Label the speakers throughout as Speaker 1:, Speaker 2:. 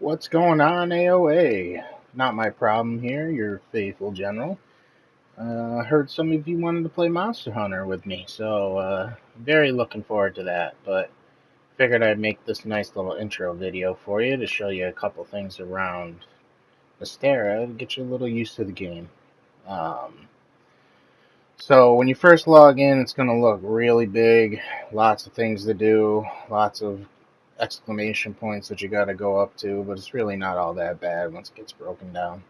Speaker 1: What's going on, AOA? Not my problem here, your faithful general. I heard some of you wanted to play Monster Hunter with me, so very looking forward to that. But figured I'd make this nice little intro video for you to show you a couple things around Astera to get you a little used to the game. Um, so when you first log in, it's going to look really big, lots of things to do, lots of exclamation points that you got to go up to, but it's really not all that bad once it gets broken down.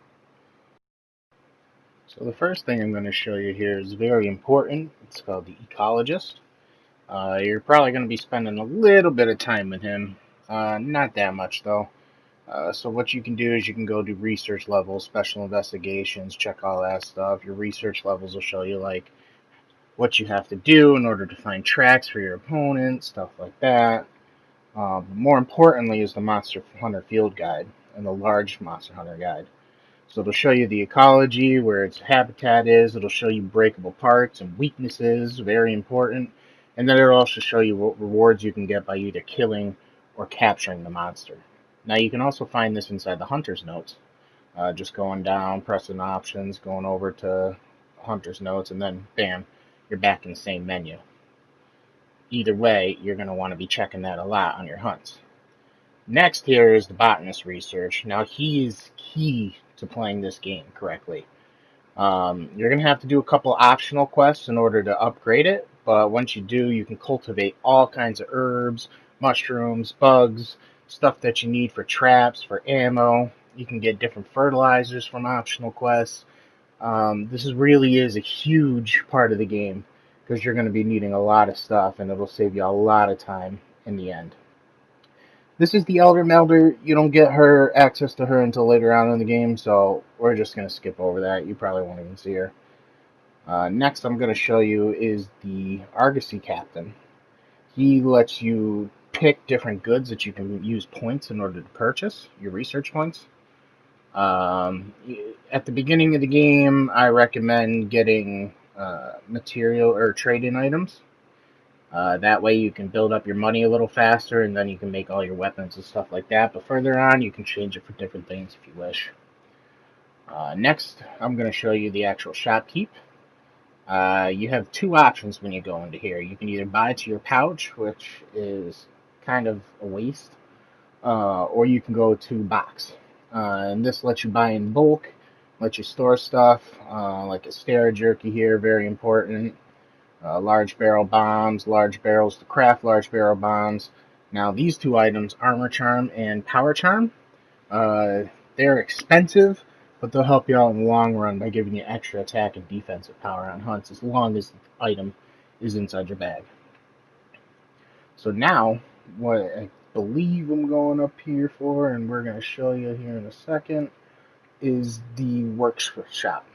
Speaker 1: So the first thing I'm going to show you here is very important. It's called the Ecologist. You're probably going to be spending a little bit of time with him, not that much though. So what you can do is you can go do research levels, special investigations, check all that stuff. Your research levels will show you like what you have to do in order to find tracks for your opponent, stuff like that. More importantly is the Monster Hunter Field Guide and the large Monster Hunter Guide. So it'll show you the ecology, where its habitat is. It'll show you breakable parts and weaknesses, very important. And then it'll also show you what rewards you can get by either killing or capturing the monster. Now you can also find this inside the Hunter's Notes. Just going down, pressing options, going over to Hunter's Notes, and then bam, you're back in the same menu. Either way, you're going to want to be checking that a lot on your hunts. Next here is the botanist research. Now he is key to playing this game correctly. You're going to have to do a couple optional quests in order to upgrade it, but once you do, you can cultivate all kinds of herbs, mushrooms, bugs, stuff that you need for traps, for ammo. You can get different fertilizers from optional quests. This really is a huge part of the game because you're going to be needing a lot of stuff, and it'll save you a lot of time in the end. This is the Elder Melder. You don't get her access to her until later on in the game, so we're just going to skip over that. You probably won't even see her. Next I'm going to show you is the Argosy Captain. He lets you pick different goods that you can use points in order to purchase, your research points. At the beginning of the game, I recommend getting material or trade-in items. That way you can build up your money a little faster, and then you can make all your weapons and stuff like that. But further on, you can change it for different things if you wish. Next, I'm going to show you the actual shopkeep. You have two options when you go into here. You can either buy to your pouch, which is kind of a waste, or you can go to box. And this lets you buy in bulk, lets you store stuff, like Astera jerky here, very important. Large barrel bombs, large barrels to craft large barrel bombs. Now these two items, Armor Charm and Power Charm, they're expensive, but they'll help you out in the long run by giving you extra attack and defensive power on hunts as long as the item is inside your bag. So now, what I believe I'm going up here for, and we're going to show you here in a second, is the workshop.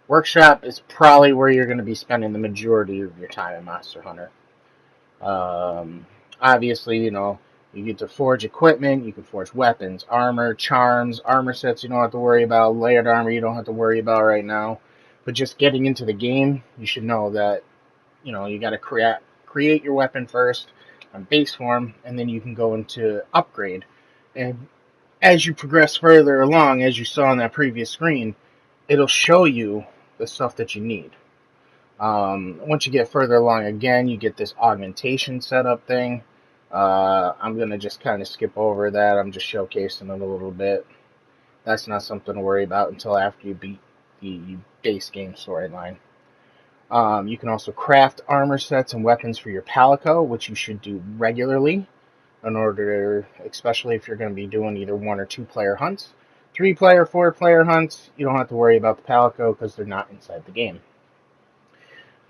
Speaker 1: Workshop is probably where you're going to be spending the majority of your time in Monster Hunter. Obviously, you get to forge equipment, you can forge weapons, armor, charms, armor sets you don't have to worry about, layered armor you don't have to worry about right now. But just getting into the game, you should know that, you got to create your weapon first on base form, and then you can go into upgrade. And as you progress further along, as you saw on that previous screen, it'll show you the stuff that you need. Once you get further along again, you get this augmentation setup thing. I'm going to just kind of skip over that. I'm just showcasing it a little bit. That's not something to worry about until after you beat the base game storyline. You can also craft armor sets and weapons for your Palico, which you should do regularly in order to, especially if you're going to be doing either 1 or 2 player hunts. 3-player, 4-player hunts, you don't have to worry about the Palico because they're not inside the game.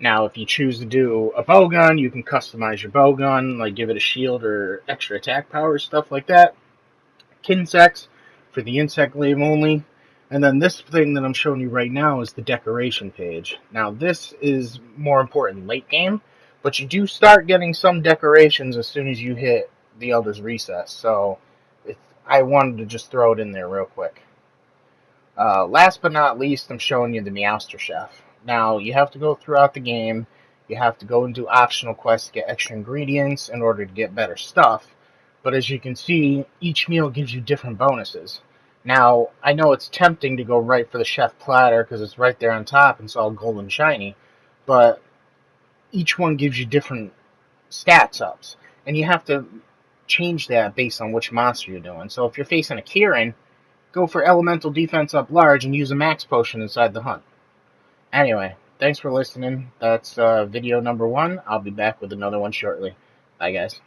Speaker 1: Now, if you choose to do a bowgun, you can customize your bowgun, like give it a shield or extra attack power, stuff like that. Kinsects for the insect glaive only. And then this thing that I'm showing you right now is the decoration page. Now, this is more important late game, but you do start getting some decorations as soon as you hit the Elder's Recess, so I wanted to just throw it in there real quick. Last but not least, I'm showing you the Meowster Chef. Now, you have to go throughout the game. You have to go and do optional quests to get extra ingredients in order to get better stuff. But as you can see, each meal gives you different bonuses. Now, I know it's tempting to go right for the chef platter because it's right there on top and it's all golden shiny, but each one gives you different stats ups, and you have to change that based on which monster you're doing. So if you're facing a Kieran, go for elemental defense up large and use a max potion inside the hunt. Anyway, thanks for listening. That's video number 1. I'll be back with another one shortly. Bye, guys.